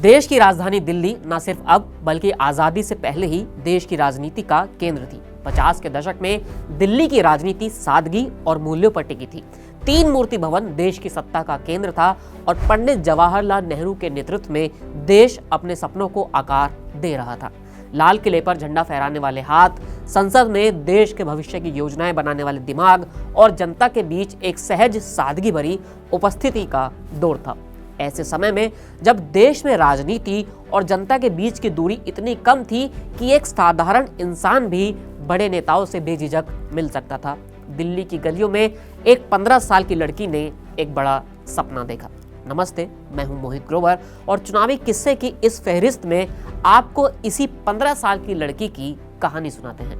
देश की राजधानी दिल्ली न सिर्फ अब बल्कि आजादी से पहले ही देश की राजनीति का केंद्र थी। 50 के दशक में दिल्ली की राजनीति सादगी और मूल्यों पर टिकी थी। तीन मूर्ति भवन देश की सत्ता का केंद्र था और पंडित जवाहरलाल नेहरू के नेतृत्व में देश अपने सपनों को आकार दे रहा था। लाल किले पर झंडा फहराने वाले हाथ, संसद में देश के भविष्य की योजनाएं बनाने वाले दिमाग और जनता के बीच एक सहज सादगी भरी उपस्थिति का दौर था। ऐसे समय में जब देश में राजनीति और जनता के बीच की दूरी इतनी कम थी कि एक साधारण इंसान भी बड़े नेताओं से बेझिझक मिल सकता था, दिल्ली की गलियों में एक 15 साल की लड़की ने एक बड़ा सपना देखा। नमस्ते, मैं हूं मोहित ग्रोवर और चुनावी किस्से की इस फहरिस्त में आपको इसी 15 साल की लड़की की कहानी सुनाते हैं,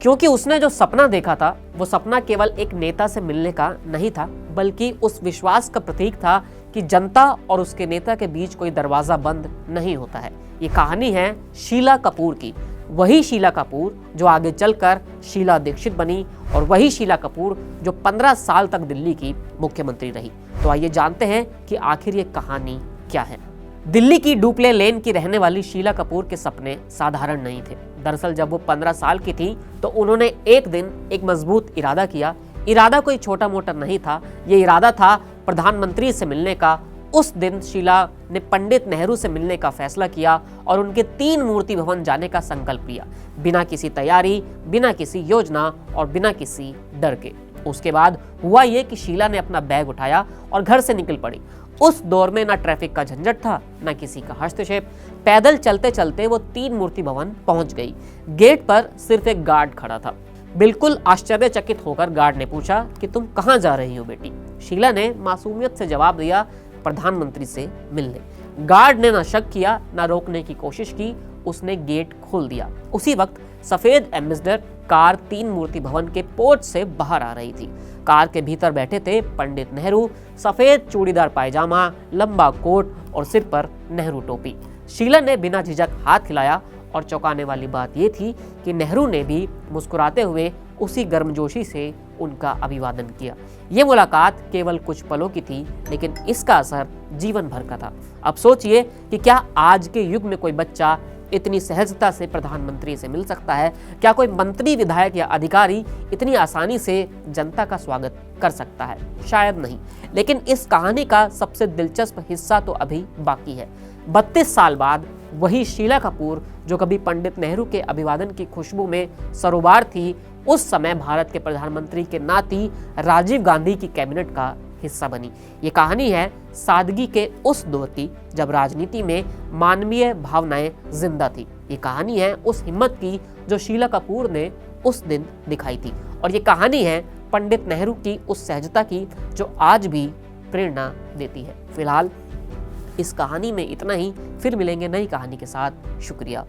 क्योंकि उसने जो सपना देखा था वो सपना केवल एक नेता से मिलने का नहीं था, बल्कि उस विश्वास का प्रतीक था कि जनता और उसके नेता के बीच कोई दरवाजा बंद नहीं होता है। ये कहानी है शीला कपूर की, वही शीला कपूर जो आगे चलकर शीला दीक्षित बनी और वही शीला कपूर जो 15 साल तक दिल्ली की मुख्यमंत्री रही। तो आइए जानते हैं कि आखिर ये कहानी क्या है। दिल्ली की डुप्ले लेन की रहने वाली शीला कपूर के सपने साधारण नहीं थे। दरअसल जब वो 15 साल की थी तो उन्होंने एक दिन एक मजबूत इरादा किया। इरादा कोई छोटा मोटा नहीं था, ये इरादा था प्रधानमंत्री से मिलने का। उस दिन शीला ने पंडित नेहरू से मिलने का फैसला किया और उनके 3 मूर्ति भवन जाने का संकल्प लिया, बिना किसी तैयारी, बिना किसी योजना और बिना किसी डर के। उसके बाद हुआ ये कि शीला ने अपना बैग उठाया और घर से निकल पड़ी। उस दौर में ना ट्रैफिक का झंझट था, ना किसी का हस्तक्षेप। पैदल चलते चलते वो 3 मूर्ति भवन पहुंच गई। गेट पर सिर्फ एक गार्ड खड़ा था। बिल्कुल आश्चर्यचकित होकर गार्ड ने पूछा कि तुम कहां जा रही हो बेटी? शीला ने मासूमियत से जवाब दिया, प्रधानमंत्री से मिलने। गार्ड ने ना शक किया ना रोकने की कोशिश की, उसने गेट खोल दिया। उसी वक्त सफेद एम्बेसडर कार 3 मूर्ति भवन के पोर्च से बाहर आ रही थी। कार के भीतर बैठे थे पंडित नेहरू, सफेद चूड़ीदार पायजामा, लंबा कोट और सिर पर नेहरू टोपी। शीला ने बिना झिझक हाथ हिलाया और चौंकाने वाली बात यह थी कि नेहरू ने भी मुस्कुराते हुए उसी गर्मजोशी से उनका अभिवादन किया। ये मुलाकात केवल कुछ पलों की थी, लेकिन इसका असर जीवन भर का था। अब सोचिए कि क्या आज के युग में कोई बच्चा इतनी सहजता से प्रधानमंत्री से मिल सकता है? क्या कोई मंत्री, विधायक या अधिकारी इतनी आसानी से जनता का स्वागत कर सकता है? शायद नहीं। लेकिन इस कहानी का सबसे दिलचस्प हिस्सा तो अभी बाकी है। 32 साल बाद वही शीला कपूर जो कभी पंडित नेहरू के अभिवादन की खुशबू में सरोबार थी, उस समय भारत के प्रधानमंत्री के नाती राजीव गांधी की कैबिनेट का हिस्सा बनी। ये कहानी है सादगी के उस दौर की जब राजनीति में मानवीय भावनाएं जिंदा थी। ये कहानी है उस हिम्मत की जो शीला कपूर ने उस दिन दिखाई थी। और ये कहानी है पंडित नेहरू की उस सहजता की जो आज भी प्रेरणा देती है। फिलहाल इस कहानी में इतना ही, फिर मिलेंगे नई कहानी के साथ। शुक्रिया।